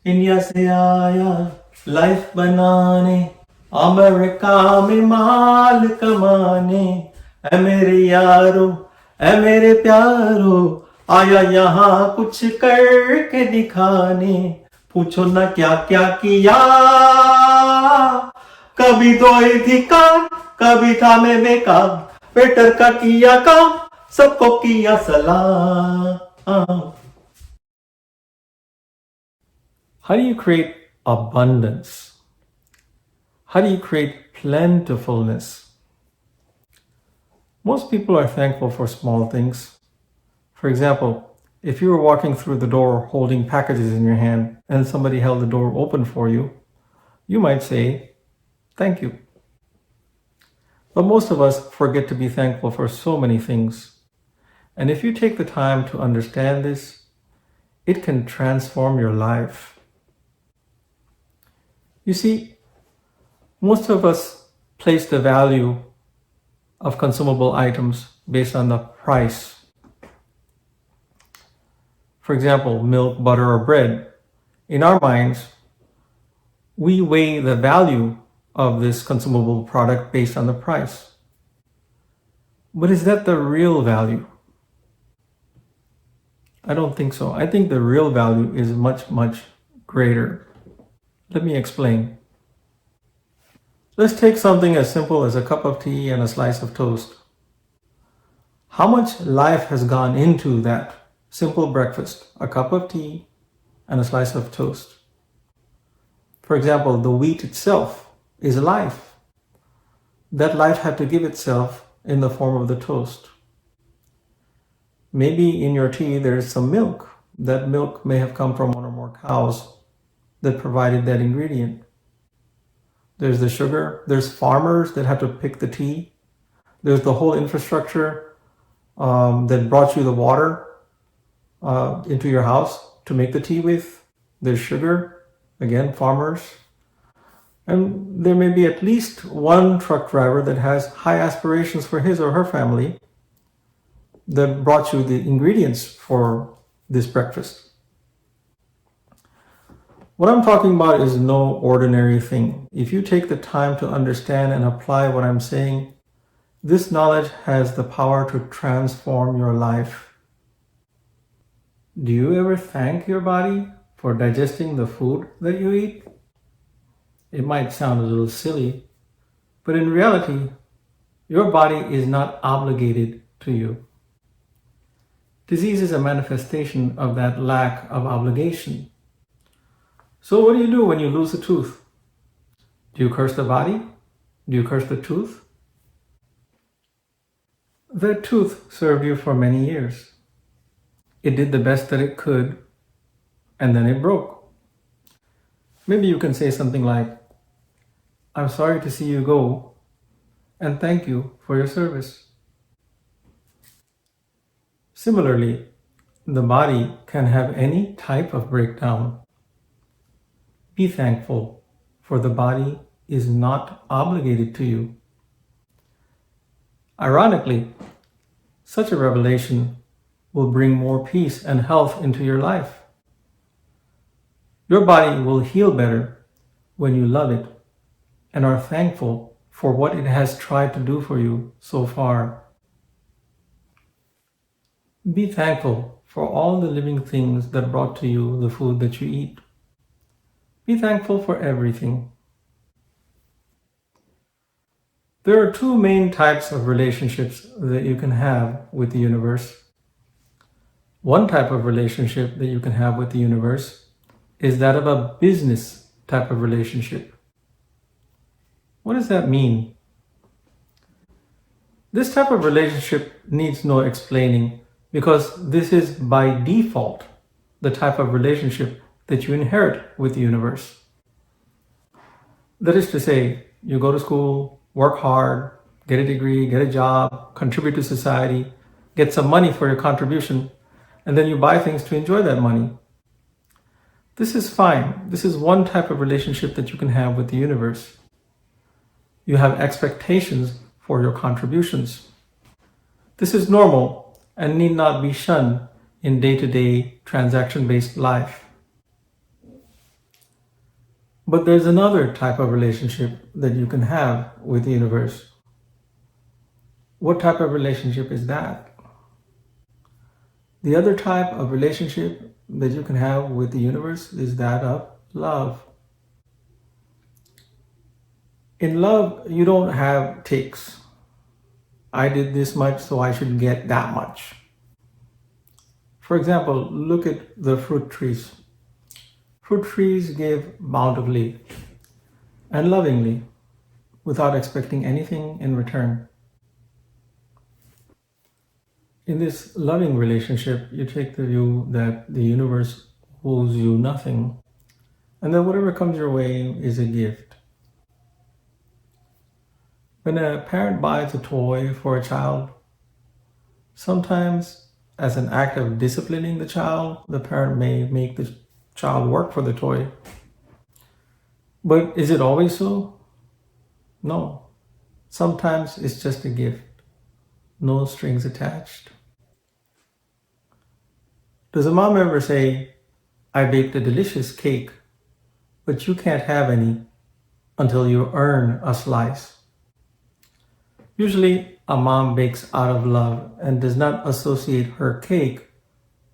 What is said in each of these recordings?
India से आया life बनाने, अमेरिका में माल कमाने। ऐ मेरे यारो, ऐ मेरे प्यारो, आया यहाँ कुछ करके दिखाने। पूछो ना क्या क्या किया, कभी धोई थी कार, कभी था मैं बेकार। वेटर का किया काम, सबको किया सलाम। How do you create abundance? How do you create plentifulness? Most people are thankful for small things. For example, if you were walking through the door holding packages in your hand and somebody held the door open for you, you might say, "Thank you." But most of us forget to be thankful for so many things. And if you take the time to understand this, it can transform your life. You see, most of us place the value of consumable items based on the price. For example, milk, butter, or bread. In our minds, we weigh the value of this consumable product based on the price. But is that the real value? I don't think so. I think the real value is much, much greater. Let me explain. Let's take something as simple as a cup of tea and a slice of toast. How much life has gone into that simple breakfast, a cup of tea and a slice of toast? For example, the wheat itself is life. That life had to give itself in the form of the toast. Maybe in your tea there's some milk. That milk may have come from one or more cows that provided that ingredient. There's the sugar. There's farmers that had to pick the tea. There's the whole infrastructure that brought you the water into your house to make the tea with. There's sugar, again, farmers. And there may be at least one truck driver that has high aspirations for his or her family that brought you the ingredients for this breakfast. What I'm talking about is no ordinary thing. If you take the time to understand and apply what I'm saying, this knowledge has the power to transform your life. Do you ever thank your body for digesting the food that you eat? It might sound a little silly, but in reality, your body is not obligated to you. Disease is a manifestation of that lack of obligation. So what do you do when you lose a tooth? Do you curse the body? Do you curse the tooth? That tooth served you for many years. It did the best that it could, and then it broke. Maybe you can say something like, "I'm sorry to see you go, and thank you for your service." Similarly, the body can have any type of breakdown. Be thankful, for the body is not obligated to you. Ironically, such a revelation will bring more peace and health into your life. Your body will heal better when you love it and are thankful for what it has tried to do for you so far. Be thankful for all the living things that brought to you the food that you eat. Be thankful for everything. There are two main types of relationships that you can have with the universe. One type of relationship that you can have with the universe is that of a business type of relationship. What does that mean? This type of relationship needs no explaining because this is by default the type of relationship that you inherit with the universe. That is to say, you go to school, work hard, get a degree, get a job, contribute to society, get some money for your contribution, and then you buy things to enjoy that money. This is fine. This is one type of relationship that you can have with the universe. You have expectations for your contributions. This is normal and need not be shunned in day-to-day transaction-based life. But there's another type of relationship that you can have with the universe. What type of relationship is that? The other type of relationship that you can have with the universe is that of love. In love, you don't have takes. I did this much, so I should get that much. For example, look at the fruit trees. Fruit trees give bountifully and lovingly without expecting anything in return. In this loving relationship, you take the view that the universe owes you nothing, and that whatever comes your way is a gift. When a parent buys a toy for a child, sometimes as an act of disciplining the child, the parent may make the child work for the toy. But is it always so? No. Sometimes it's just a gift, no strings attached. Does a mom ever say, I baked a delicious cake, but you can't have any until you earn a slice? Usually, a mom bakes out of love and does not associate her cake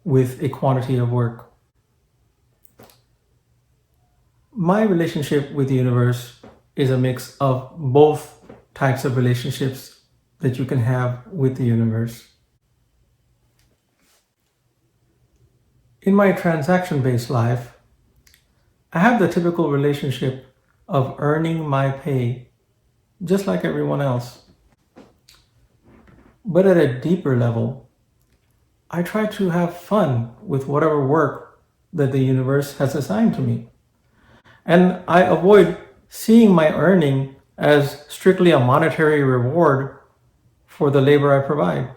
with a quantity of work. My relationship with the universe is a mix of both types of relationships that you can have with the universe. In my transaction-based life, I have the typical relationship of earning my pay just like everyone else. But at a deeper level, I try to have fun with whatever work that the universe has assigned to me. And I avoid seeing my earning as strictly a monetary reward for the labor I provide.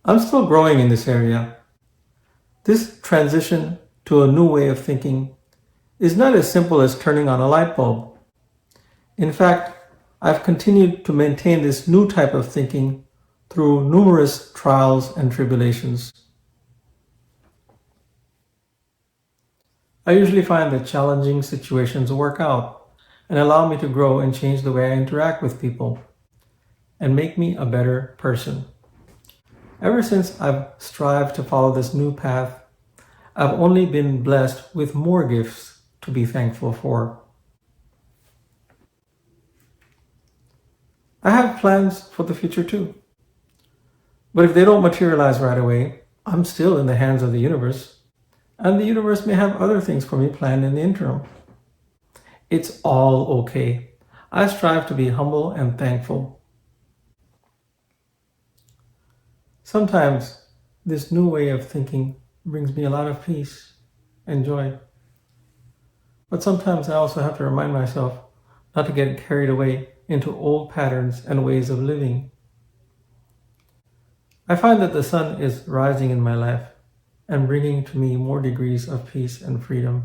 I'm still growing in this area. This transition to a new way of thinking is not as simple as turning on a light bulb. In fact, I've continued to maintain this new type of thinking through numerous trials and tribulations. I usually find that challenging situations work out and allow me to grow and change the way I interact with people and make me a better person. Ever since I've strived to follow this new path, I've only been blessed with more gifts to be thankful for. I have plans for the future too. But if they don't materialize right away, I'm still in the hands of the universe, and the universe may have other things for me planned in the interim. It's all okay. I strive to be humble and thankful. Sometimes this new way of thinking brings me a lot of peace and joy. But sometimes I also have to remind myself not to get carried away into old patterns and ways of living. I find that the sun is rising in my life and bringing to me more degrees of peace and freedom.